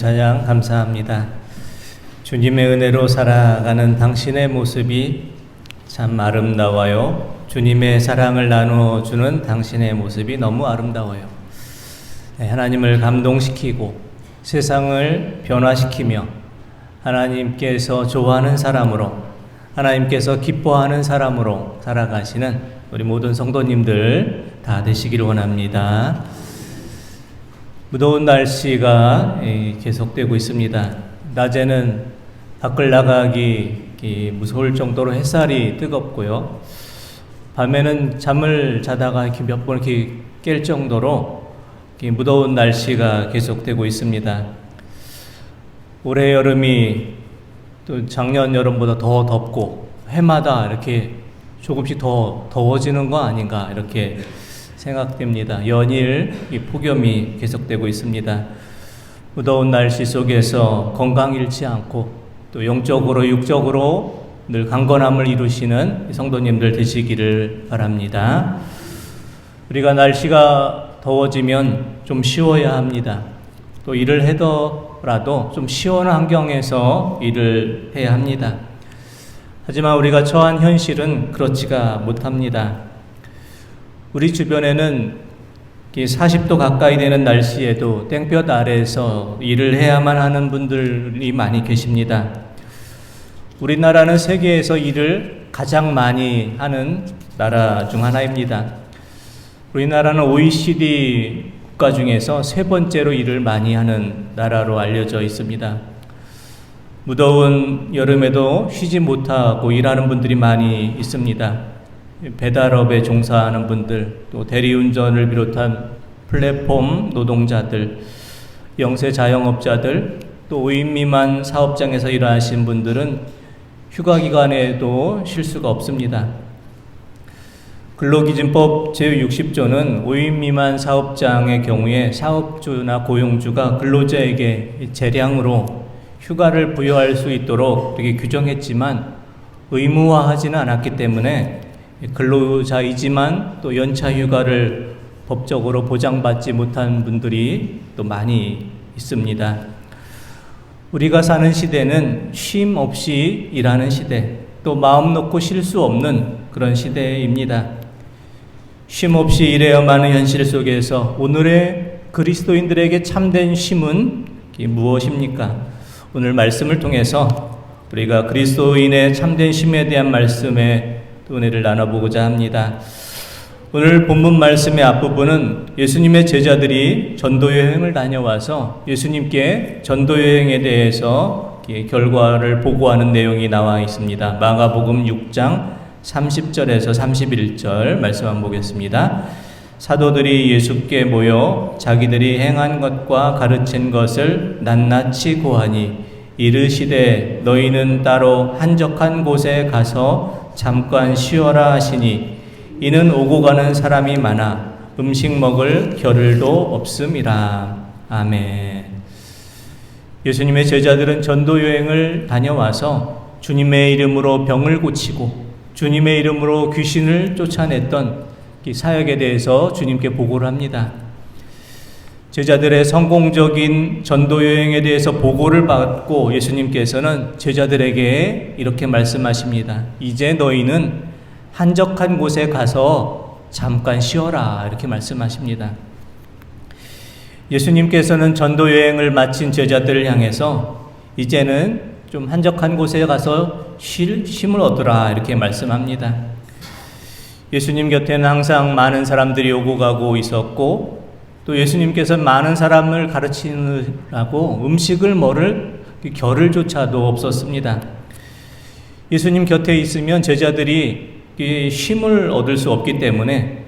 찬양 감사합니다. 주님의 은혜로 살아가는 당신의 모습이 참 아름다워요. 주님의 사랑을 나눠주는 당신의 모습이 너무 아름다워요. 하나님을 감동시키고 세상을 변화시키며 하나님께서 좋아하는 사람으로, 하나님께서 기뻐하는 사람으로 살아가시는 우리 모든 성도님들 다 되시기를 원합니다. 무더운 날씨가 계속되고 있습니다. 낮에는 밖을 나가기 무서울 정도로 햇살이 뜨겁고요. 밤에는 잠을 자다가 몇 번 깰 정도로 무더운 날씨가 계속되고 있습니다. 올해 여름이 또 작년 여름보다 더 덥고 해마다 이렇게 조금씩 더 더워지는 거 아닌가 이렇게 생각됩니다. 연일 이 폭염이 계속되고 있습니다. 무더운 날씨 속에서 건강 잃지 않고 또 영적으로 육적으로 늘 강건함을 이루시는 성도님들 되시기를 바랍니다. 우리가 날씨가 더워지면 좀 쉬어야 합니다. 또 일을 하더라도 좀 시원한 환경에서 일을 해야 합니다. 하지만 우리가 처한 현실은 그렇지가 못합니다. 우리 주변에는 40도 가까이 되는 날씨에도 땡볕 아래에서 일을 해야만 하는 분들이 많이 계십니다. 우리나라는 세계에서 일을 가장 많이 하는 나라 중 하나입니다. 우리나라는 OECD 국가 중에서 세 번째로 일을 많이 하는 나라로 알려져 있습니다. 무더운 여름에도 쉬지 못하고 일하는 분들이 많이 있습니다. 배달업에 종사하는 분들, 또 대리운전을 비롯한 플랫폼 노동자들, 영세 자영업자들, 또 5인 미만 사업장에서 일하신 분들은 휴가 기간에도 쉴 수가 없습니다. 근로기준법 제60조는 5인 미만 사업장의 경우에 사업주나 고용주가 근로자에게 재량으로 휴가를 부여할 수 있도록 이렇게 규정했지만 의무화하지는 않았기 때문에 근로자이지만 또 연차 휴가를 법적으로 보장받지 못한 분들이 또 많이 있습니다. 우리가 사는 시대는 쉼 없이 일하는 시대, 또 마음 놓고 쉴 수 없는 그런 시대입니다. 쉼 없이 일해야만 하는 현실 속에서 오늘의 그리스도인들에게 참된 쉼은 무엇입니까? 오늘 말씀을 통해서 우리가 그리스도인의 참된 쉼에 대한 말씀에 은혜를 나눠보고자 합니다. 오늘 본문 말씀의 앞부분은 예수님의 제자들이 전도여행을 다녀와서 예수님께 전도여행에 대해서 결과를 보고하는 내용이 나와 있습니다. 마가복음 6장 30절에서 31절 말씀 한번 보겠습니다. 사도들이 예수께 모여 자기들이 행한 것과 가르친 것을 낱낱이 고하니 이르시되 너희는 따로 한적한 곳에 가서 잠깐 쉬어라 하시니 이는 오고 가는 사람이 많아 음식 먹을 겨를도 없음이라. 아멘. 예수님의 제자들은 전도여행을 다녀와서 주님의 이름으로 병을 고치고 주님의 이름으로 귀신을 쫓아냈던 이 사역에 대해서 주님께 보고를 합니다. 제자들의 성공적인 전도여행에 대해서 보고를 받고 예수님께서는 제자들에게 이렇게 말씀하십니다. 이제 너희는 한적한 곳에 가서 잠깐 쉬어라 이렇게 말씀하십니다. 예수님께서는 전도여행을 마친 제자들을 향해서 이제는 좀 한적한 곳에 가서 쉼을 얻으라 이렇게 말씀합니다. 예수님 곁에는 항상 많은 사람들이 오고 가고 있었고 또 예수님께서 많은 사람을 가르치느라고 음식을 먹을 겨를조차도 없었습니다. 예수님 곁에 있으면 제자들이 쉼을 얻을 수 없기 때문에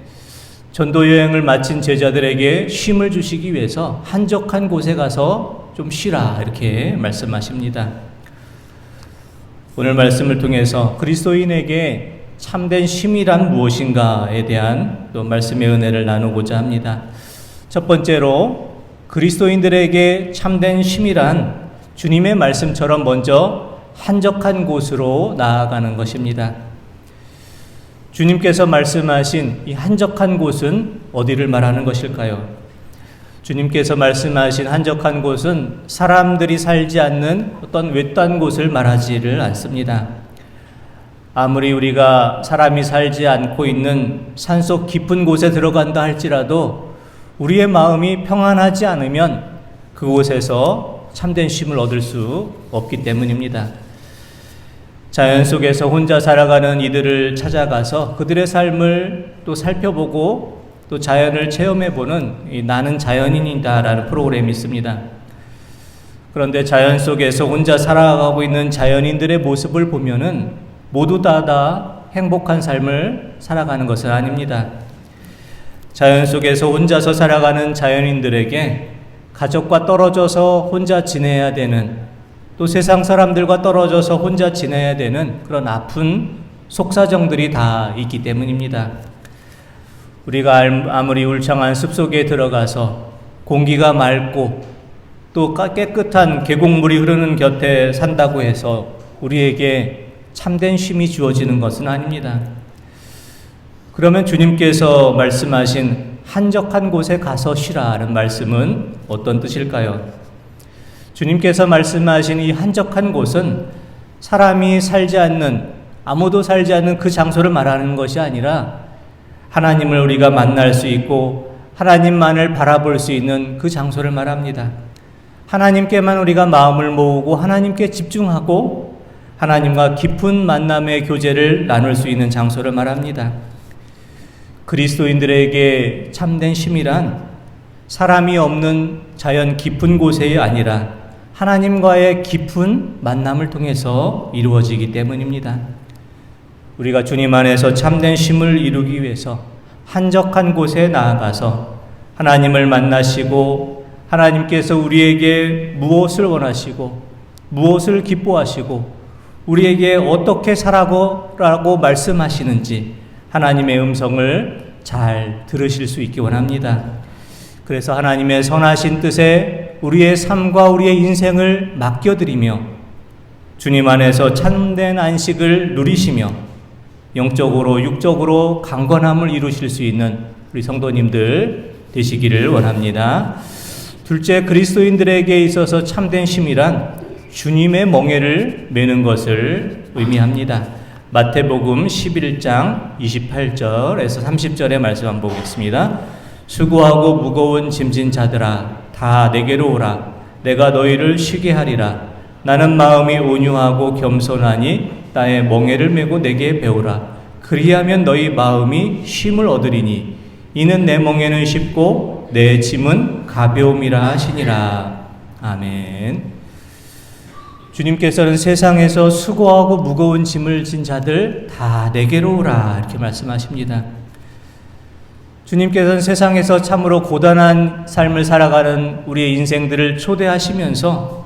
전도여행을 마친 제자들에게 쉼을 주시기 위해서 한적한 곳에 가서 좀 쉬라 이렇게 말씀하십니다. 오늘 말씀을 통해서 그리스도인에게 참된 쉼이란 무엇인가에 대한 또 말씀의 은혜를 나누고자 합니다. 첫 번째로 그리스도인들에게 참된 쉼이란 주님의 말씀처럼 먼저 한적한 곳으로 나아가는 것입니다. 주님께서 말씀하신 이 한적한 곳은 어디를 말하는 것일까요? 주님께서 말씀하신 한적한 곳은 사람들이 살지 않는 어떤 외딴 곳을 말하지를 않습니다. 아무리 우리가 사람이 살지 않고 있는 산속 깊은 곳에 들어간다 할지라도 우리의 마음이 평안하지 않으면 그곳에서 참된 쉼을 얻을 수 없기 때문입니다. 자연 속에서 혼자 살아가는 이들을 찾아가서 그들의 삶을 또 살펴보고 또 자연을 체험해보는 나는 자연인이다라는 프로그램이 있습니다. 그런데 자연 속에서 혼자 살아가고 있는 자연인들의 모습을 보면은 모두 다 행복한 삶을 살아가는 것은 아닙니다. 자연 속에서 혼자서 살아가는 자연인들에게 가족과 떨어져서 혼자 지내야 되는, 또 세상 사람들과 떨어져서 혼자 지내야 되는 그런 아픈 속사정들이 다 있기 때문입니다. 우리가 아무리 울창한 숲속에 들어가서 공기가 맑고 또 깨끗한 계곡물이 흐르는 곁에 산다고 해서 우리에게 참된 쉼이 주어지는 것은 아닙니다. 그러면 주님께서 말씀하신 한적한 곳에 가서 쉬라는 말씀은 어떤 뜻일까요? 주님께서 말씀하신 이 한적한 곳은 사람이 살지 않는, 아무도 살지 않는 그 장소를 말하는 것이 아니라 하나님을 우리가 만날 수 있고 하나님만을 바라볼 수 있는 그 장소를 말합니다. 하나님께만 우리가 마음을 모으고 하나님께 집중하고 하나님과 깊은 만남의 교제를 나눌 수 있는 장소를 말합니다. 그리스도인들에게 참된 쉼이란 사람이 없는 자연 깊은 곳이 아니라 하나님과의 깊은 만남을 통해서 이루어지기 때문입니다. 우리가 주님 안에서 참된 쉼을 이루기 위해서 한적한 곳에 나아가서 하나님을 만나시고 하나님께서 우리에게 무엇을 원하시고 무엇을 기뻐하시고 우리에게 어떻게 살아라고 말씀하시는지 하나님의 음성을 잘 들으실 수 있기 원합니다. 그래서 하나님의 선하신 뜻에 우리의 삶과 우리의 인생을 맡겨드리며 주님 안에서 참된 안식을 누리시며 영적으로 육적으로 강건함을 이루실 수 있는 우리 성도님들 되시기를 원합니다. 둘째, 그리스도인들에게 있어서 참된 쉼이란 주님의 멍에를 메는 것을 의미합니다. 마태복음 11장 28절에서 30절의 말씀 한번 보겠습니다. 수고하고 무거운 짐진 자들아 다 내게로 오라. 내가 너희를 쉬게 하리라. 나는 마음이 온유하고 겸손하니 나의 멍에를 메고 내게 배우라. 그리하면 너희 마음이 쉼을 얻으리니 이는 내 멍에는 쉽고 내 짐은 가벼움이라 하시니라. 아멘. 주님께서는 세상에서 수고하고 무거운 짐을 진 자들 다 내게로 오라 이렇게 말씀하십니다. 주님께서는 세상에서 참으로 고단한 삶을 살아가는 우리의 인생들을 초대하시면서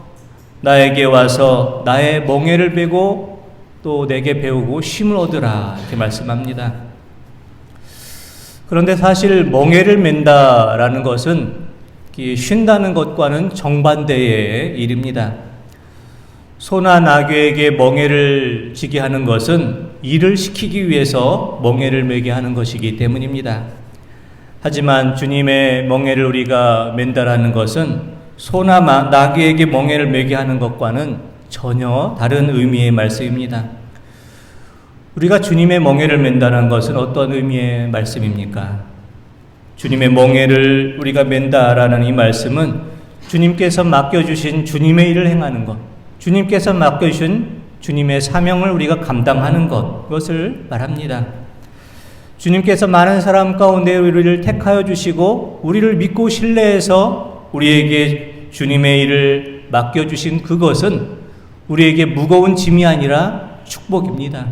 나에게 와서 나의 멍에를 메고 또 내게 배우고 쉼을 얻으라 이렇게 말씀합니다. 그런데 사실 멍에를 맨다라는 것은 쉰다는 것과는 정반대의 일입니다. 소나 나귀에게 멍에를 지게 하는 것은 일을 시키기 위해서 멍에를 매게 하는 것이기 때문입니다. 하지만 주님의 멍에를 우리가 맨다라는 것은 소나 나귀에게 멍에를 매게 하는 것과는 전혀 다른 의미의 말씀입니다. 우리가 주님의 멍에를 맨다는 것은 어떤 의미의 말씀입니까? 주님의 멍에를 우리가 맨다라는 이 말씀은 주님께서 맡겨주신 주님의 일을 행하는 것, 주님께서 맡겨주신 주님의 사명을 우리가 감당하는 것, 그것을 말합니다. 주님께서 많은 사람 가운데 우리를 택하여 주시고 우리를 믿고 신뢰해서 우리에게 주님의 일을 맡겨주신 그것은 우리에게 무거운 짐이 아니라 축복입니다.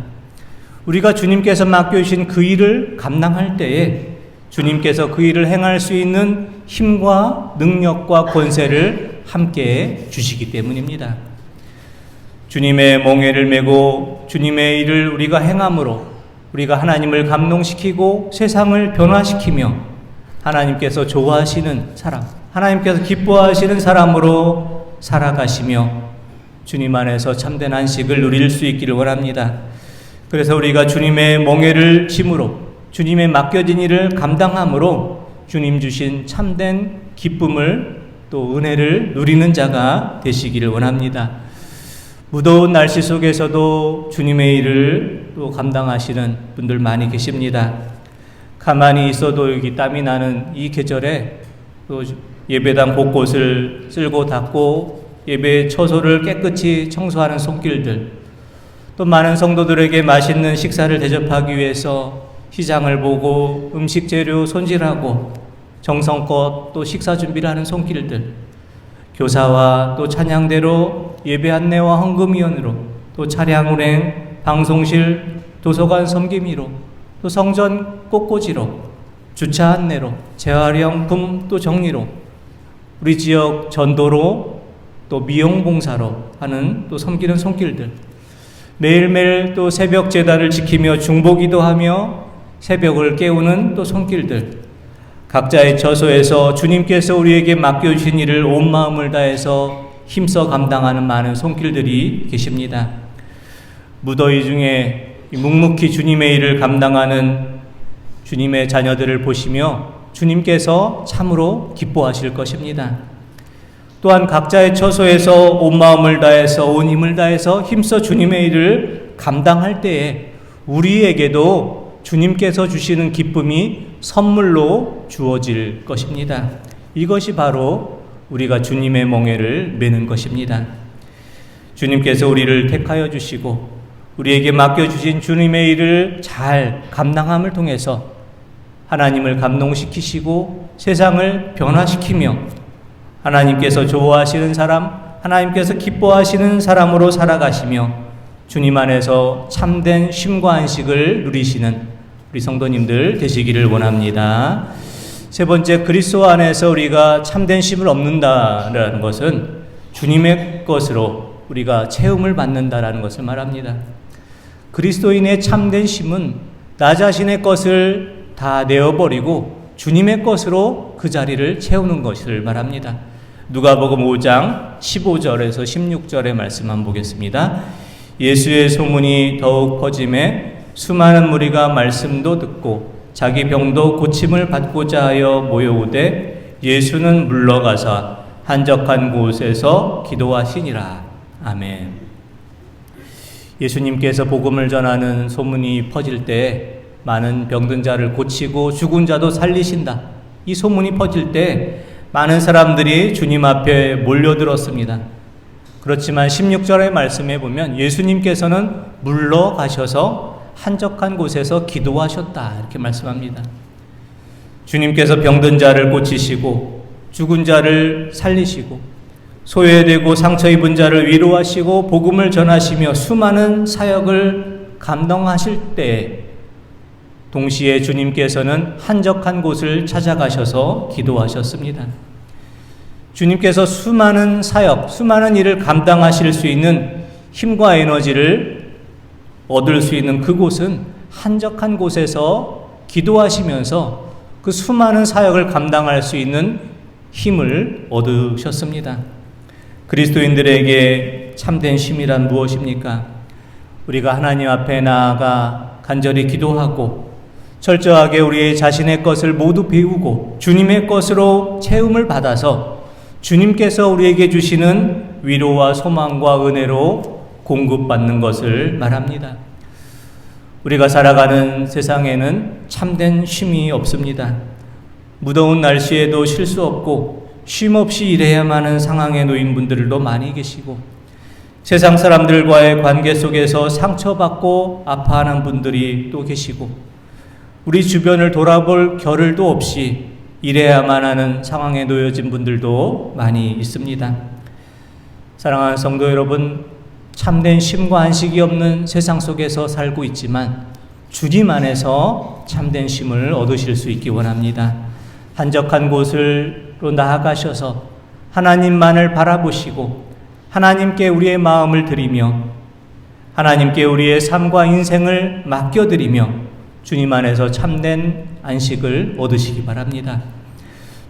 우리가 주님께서 맡겨주신 그 일을 감당할 때에 주님께서 그 일을 행할 수 있는 힘과 능력과 권세를 함께 주시기 때문입니다. 주님의 멍에를 메고 주님의 일을 우리가 행함으로 우리가 하나님을 감동시키고 세상을 변화시키며 하나님께서 좋아하시는 사람, 하나님께서 기뻐하시는 사람으로 살아가시며 주님 안에서 참된 안식을 누릴 수 있기를 원합니다. 그래서 우리가 주님의 멍에를 짐으로 주님의 맡겨진 일을 감당함으로 주님 주신 참된 기쁨을 또 은혜를 누리는 자가 되시기를 원합니다. 무더운 날씨 속에서도 주님의 일을 또 감당하시는 분들 많이 계십니다. 가만히 있어도 여기 땀이 나는 이 계절에 또 예배당 곳곳을 쓸고 닦고 예배 처소를 깨끗이 청소하는 손길들, 또 많은 성도들에게 맛있는 식사를 대접하기 위해서 시장을 보고 음식 재료 손질하고 정성껏 또 식사 준비를 하는 손길들, 교사와 또 찬양대로 예배 안내와 헌금위원으로 또 차량 운행, 방송실, 도서관 섬김이로 또 성전 꽃꽂이로 주차 안내로 재활용품 또 정리로 우리 지역 전도로 또 미용 봉사로 하는 또 섬기는 손길들, 매일매일 또 새벽 제단을 지키며 중보기도하며 새벽을 깨우는 또 손길들, 각자의 처소에서 주님께서 우리에게 맡겨주신 일을 온 마음을 다해서 힘써 감당하는 많은 손길들이 계십니다. 무더위 중에 묵묵히 주님의 일을 감당하는 주님의 자녀들을 보시며 주님께서 참으로 기뻐하실 것입니다. 또한 각자의 처소에서 온 마음을 다해서 온 힘을 다해서 힘써 주님의 일을 감당할 때에 우리에게도 주님께서 주시는 기쁨이 선물로 주어질 것입니다. 이것이 바로 우리가 주님의 멍에를 매는 것입니다. 주님께서 우리를 택하여 주시고 우리에게 맡겨주신 주님의 일을 잘 감당함을 통해서 하나님을 감동시키시고 세상을 변화시키며 하나님께서 좋아하시는 사람, 하나님께서 기뻐하시는 사람으로 살아가시며 주님 안에서 참된 쉼과 안식을 누리시는 우리 성도님들 되시기를 원합니다. 세 번째, 그리스도 안에서 우리가 참된 쉼을 얻는다라는 것은 주님의 것으로 우리가 채움을 받는다라는 것을 말합니다. 그리스도인의 참된 쉼은 나 자신의 것을 다 내어버리고 주님의 것으로 그 자리를 채우는 것을 말합니다. 누가복음 5장 15절에서 16절의 말씀 한번 보겠습니다. 예수의 소문이 더욱 퍼짐에 수많은 무리가 말씀도 듣고 자기 병도 고침을 받고자 하여 모여오되 예수는 물러가사 한적한 곳에서 기도하시니라. 아멘. 예수님께서 복음을 전하는 소문이 퍼질 때 많은 병든 자를 고치고 죽은 자도 살리신다. 이 소문이 퍼질 때 많은 사람들이 주님 앞에 몰려들었습니다. 그렇지만 16절의 말씀에 보면 예수님께서는 물러가셔서 한적한 곳에서 기도하셨다 이렇게 말씀합니다. 주님께서 병든 자를 고치시고 죽은 자를 살리시고 소외되고 상처 입은 자를 위로하시고 복음을 전하시며 수많은 사역을 감당하실 때 동시에 주님께서는 한적한 곳을 찾아가셔서 기도하셨습니다. 주님께서 수많은 사역, 수많은 일을 감당하실 수 있는 힘과 에너지를 얻을 수 있는 그곳은 한적한 곳에서 기도하시면서 그 수많은 사역을 감당할 수 있는 힘을 얻으셨습니다. 그리스도인들에게 참된 쉼이란 무엇입니까? 우리가 하나님 앞에 나아가 간절히 기도하고 철저하게 우리의 자신의 것을 모두 배우고 주님의 것으로 채움을 받아서 주님께서 우리에게 주시는 위로와 소망과 은혜로 공급받는 것을 말합니다. 우리가 살아가는 세상에는 참된 쉼이 없습니다. 무더운 날씨에도 쉴 수 없고 쉼 없이 일해야만 하는 상황에 놓인 분들도 많이 계시고 세상 사람들과의 관계 속에서 상처받고 아파하는 분들이 또 계시고 우리 주변을 돌아볼 겨를도 없이 일해야만 하는 상황에 놓여진 분들도 많이 있습니다. 사랑하는 성도 여러분, 참된 쉼과 안식이 없는 세상 속에서 살고 있지만 주님 안에서 참된 쉼을 얻으실 수 있기 원합니다. 한적한 곳으로 나아가셔서 하나님만을 바라보시고 하나님께 우리의 마음을 드리며 하나님께 우리의 삶과 인생을 맡겨드리며 주님 안에서 참된 안식을 얻으시기 바랍니다.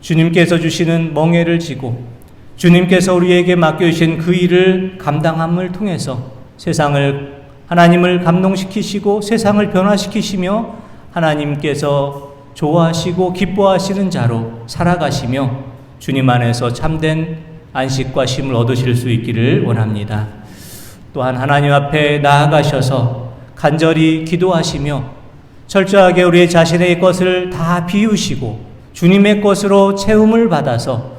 주님께서 주시는 멍에를 지고 주님께서 우리에게 맡겨주신 그 일을 감당함을 통해서 세상을 하나님을 감동시키시고 세상을 변화시키시며 하나님께서 좋아하시고 기뻐하시는 자로 살아가시며 주님 안에서 참된 안식과 쉼을 얻으실 수 있기를 원합니다. 또한 하나님 앞에 나아가셔서 간절히 기도하시며 철저하게 우리 자신의 것을 다 비우시고 주님의 것으로 채움을 받아서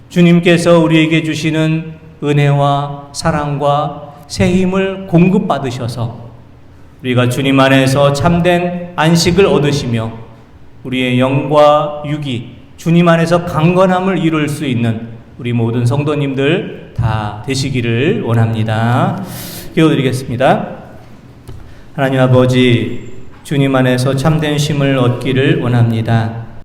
주님께서 우리에게 주시는 은혜와 사랑과 새 힘을 공급받으셔서 우리가 주님 안에서 참된 안식을 얻으시며 우리의 영과 육이 주님 안에서 강건함을 이룰 수 있는 우리 모든 성도님들 다 되시기를 원합니다. 기도드리겠습니다. 하나님 아버지, 주님 안에서 참된 쉼을 얻기를 원합니다.